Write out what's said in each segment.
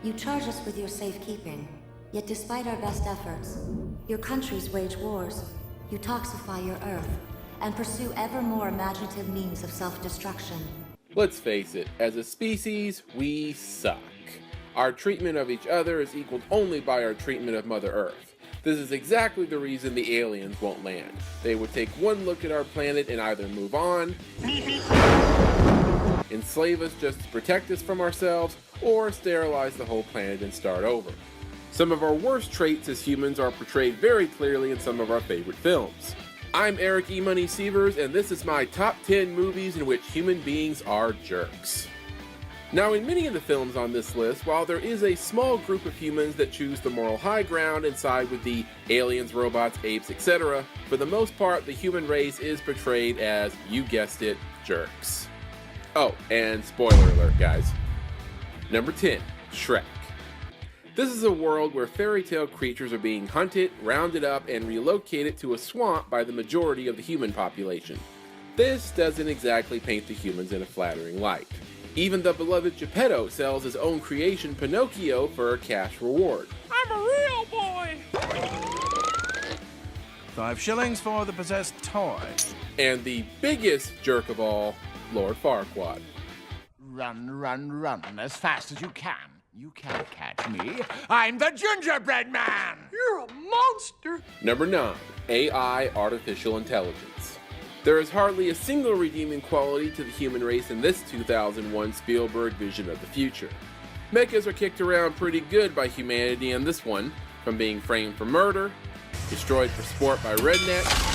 You charge us with your safekeeping, yet despite our best efforts, your countries wage wars, you toxify your Earth, and pursue ever more imaginative means of self-destruction. Let's face it, as a species, we suck. Our treatment of each other is equaled only by our treatment of Mother Earth. This is exactly the reason the aliens won't land. They would take one look at our planet and either move on, enslave us just to protect us from ourselves, or sterilize the whole planet and start over. Some of our worst traits as humans are portrayed very clearly in some of our favorite films. I'm Eric EMoney Sievers, and this is my top 10 movies in which human beings are jerks. Now, in many of the films on this list, while there is a small group of humans that choose the moral high ground and side with the aliens, robots, apes, etc., for the most part, the human race is portrayed as, you guessed it, jerks. Oh, and spoiler alert, guys. Number 10, Shrek. This is a world where fairy tale creatures are being hunted, rounded up, and relocated to a swamp by the majority of the human population. This doesn't exactly paint the humans in a flattering light. Even the beloved Geppetto sells his own creation, Pinocchio, for a cash reward. I'm a real boy! 5 shillings for the possessed toy. And the biggest jerk of all, Lord Farquaad. Run, run, run as fast as you can. You can't catch me. I'm the gingerbread man! You're a monster! Number 9, AI, Artificial Intelligence. There is hardly a single redeeming quality to the human race in this 2001 Spielberg vision of the future. Mechas are kicked around pretty good by humanity in this one, from being framed for murder, destroyed for sport by rednecks,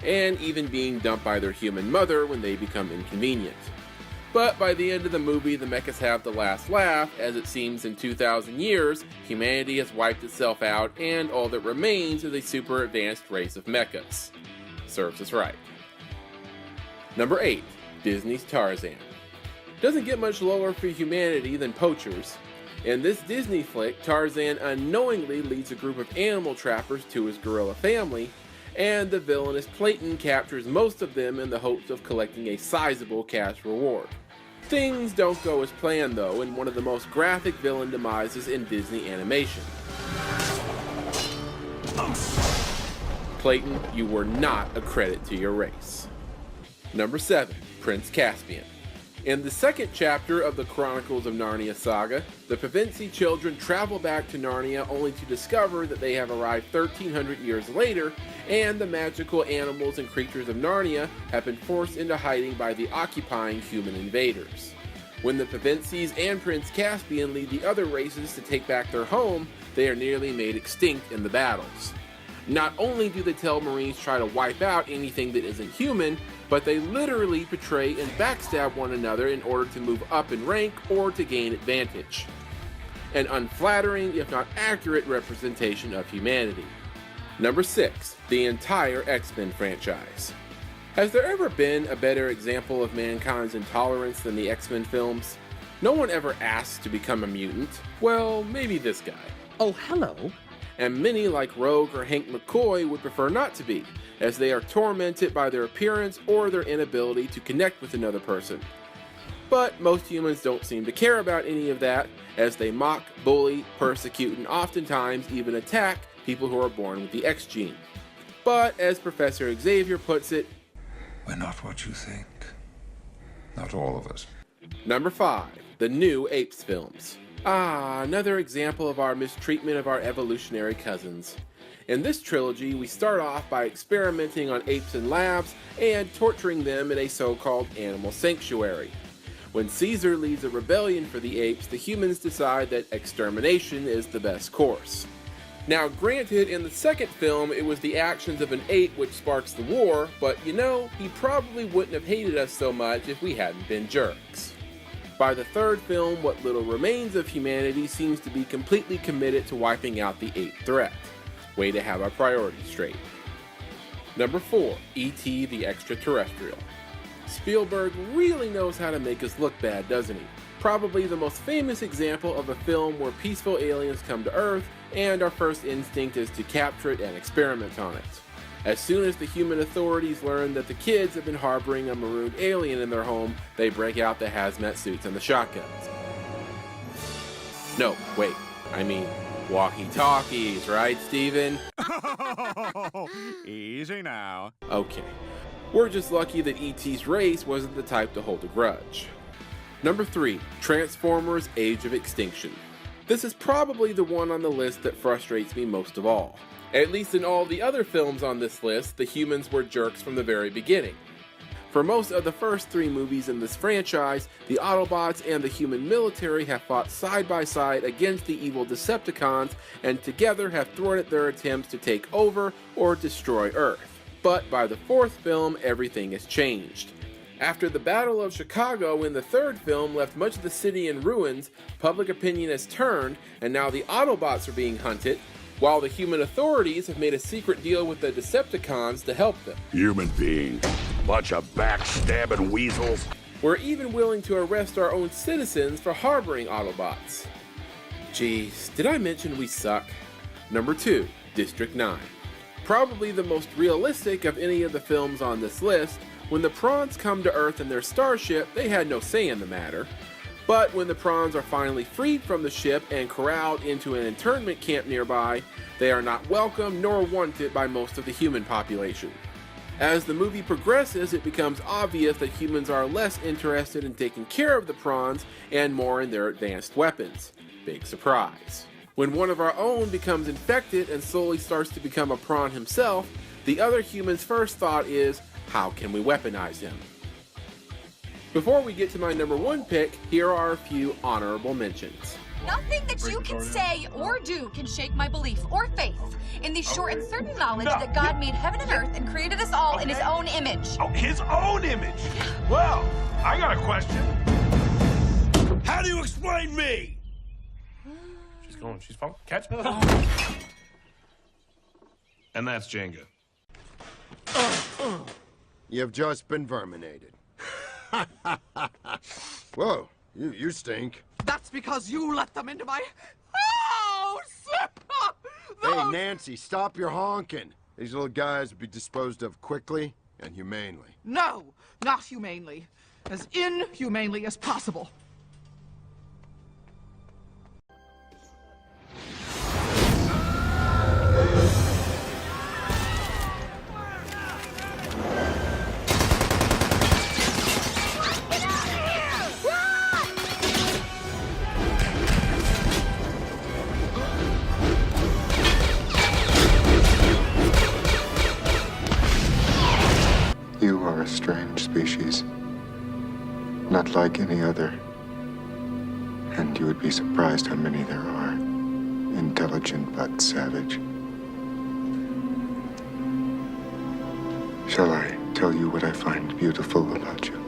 and even being dumped by their human mother when they become inconvenient. But by the end of the movie, the mechas have the last laugh, as it seems in 2,000 years, humanity has wiped itself out, and all that remains is a super advanced race of mechas. Serves us right. Number 8, Disney's Tarzan. Doesn't get much lower for humanity than poachers. In this Disney flick, Tarzan unknowingly leads a group of animal trappers to his gorilla family, and the villainous Plankton captures most of them in the hopes of collecting a sizable cash reward. Things don't go as planned though, in one of the most graphic villain demises in Disney animation. Plankton, you were not a credit to your race. Number 7, Prince Caspian. In the second chapter of the Chronicles of Narnia saga, the Pevensie children travel back to Narnia only to discover that they have arrived 1,300 years later, and the magical animals and creatures of Narnia have been forced into hiding by the occupying human invaders. When the Pevensies and Prince Caspian lead the other races to take back their home, they are nearly made extinct in the battles. Not only do the Telmarines try to wipe out anything that isn't human, but they literally betray and backstab one another in order to move up in rank or to gain advantage. An unflattering, if not accurate, representation of humanity. Number 6, the entire X-Men franchise. Has there ever been a better example of mankind's intolerance than the X-Men films? No one ever asks to become a mutant. Well, maybe this guy. Oh, hello. And many, like Rogue or Hank McCoy, would prefer not to be, as they are tormented by their appearance or their inability to connect with another person. But most humans don't seem to care about any of that, as they mock, bully, persecute, and oftentimes even attack people who are born with the X gene. But as Professor Xavier puts it, we're not what you think. Not all of us. Number 5, the new Apes films. Another example of our mistreatment of our evolutionary cousins. In this trilogy, we start off by experimenting on apes in labs and torturing them in a so-called animal sanctuary. When Caesar leads a rebellion for the apes, the humans decide that extermination is the best course. Now granted, in the second film, it was the actions of an ape which sparks the war, but you know, he probably wouldn't have hated us so much if we hadn't been jerks. By the third film, what little remains of humanity seems to be completely committed to wiping out the ape threat. Way to have our priorities straight. Number 4, E.T. the Extraterrestrial. Spielberg really knows how to make us look bad, doesn't he? Probably the most famous example of a film where peaceful aliens come to Earth and our first instinct is to capture it and experiment on it. As soon as the human authorities learn that the kids have been harboring a marooned alien in their home, they break out the hazmat suits and the shotguns. No, wait, I mean walkie-talkies, right, Steven? Easy now. Okay. We're just lucky that E.T.'s race wasn't the type to hold a grudge. Number 3, Transformers: Age of Extinction. This is probably the one on the list that frustrates me most of all. At least in all the other films on this list, the humans were jerks from the very beginning. For most of the first 3 movies in this franchise, the Autobots and the human military have fought side by side against the evil Decepticons and together have thwarted their attempts to take over or destroy Earth. But by the 4th film, everything has changed. After the Battle of Chicago in the 3rd film left much of the city in ruins, public opinion has turned, and now the Autobots are being hunted, while the human authorities have made a secret deal with the Decepticons to help them. Human being. Bunch of backstabbing weasels. We're even willing to arrest our own citizens for harboring Autobots. Geez, did I mention we suck? Number 2, District 9. Probably the most realistic of any of the films on this list. When the prawns come to Earth in their starship, they had no say in the matter. But when the prawns are finally freed from the ship and corralled into an internment camp nearby, they are not welcome nor wanted by most of the human population. As the movie progresses, it becomes obvious that humans are less interested in taking care of the prawns and more in their advanced weapons. Big surprise. When one of our own becomes infected and slowly starts to become a prawn himself, the other human's first thought is, how can we weaponize him? Before we get to my number 1 pick, here are a few honorable mentions. Nothing that you can say or do can shake my belief or faith in the sure and certain knowledge that God made heaven and earth and created us all in his own image. Oh, his own image? Well, I got a question. How do you explain me? She's going, she's falling. Catch. And that's Jenga. You've just been verminated. Whoa, you stink. That's because you let them into my house! Hey, Nancy, stop your honking. These little guys will be disposed of quickly and humanely. No, not humanely. As inhumanely as possible. You are a strange species, not like any other. And you would be surprised how many there are. Intelligent but savage. Shall I tell you what I find beautiful about you?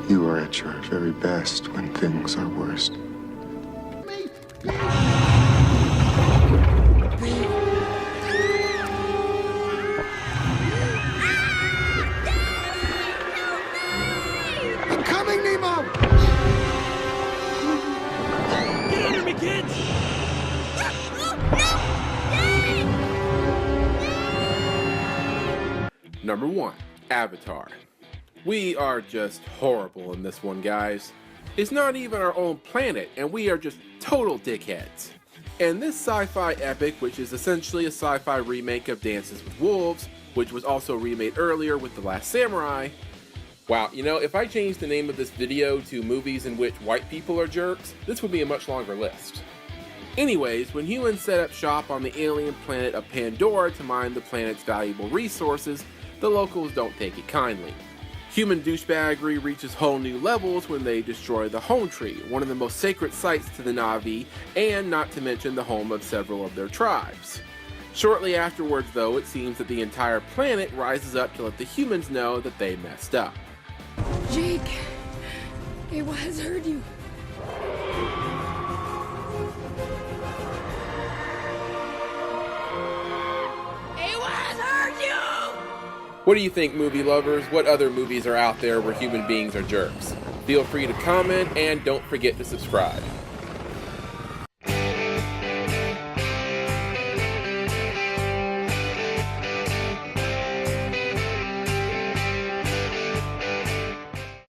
You are at your very best when things are worst. Number 1, Avatar. We are just horrible in this one, guys. It's not even our own planet, and we are just total dickheads. And this sci-fi epic, which is essentially a sci-fi remake of Dances with Wolves, which was also remade earlier with The Last Samurai. Wow, you know, if I changed the name of this video to movies in which white people are jerks, this would be a much longer list. Anyways, when humans set up shop on the alien planet of Pandora to mine the planet's valuable resources, the locals don't take it kindly. Human douchebaggery reaches whole new levels when they destroy the Home Tree, one of the most sacred sites to the Na'vi, and not to mention the home of several of their tribes. Shortly afterwards, though, it seems that the entire planet rises up to let the humans know that they messed up. Jake, Ewa has heard you. Ewa has heard you! What do you think, movie lovers? What other movies are out there where human beings are jerks? Feel free to comment and don't forget to subscribe.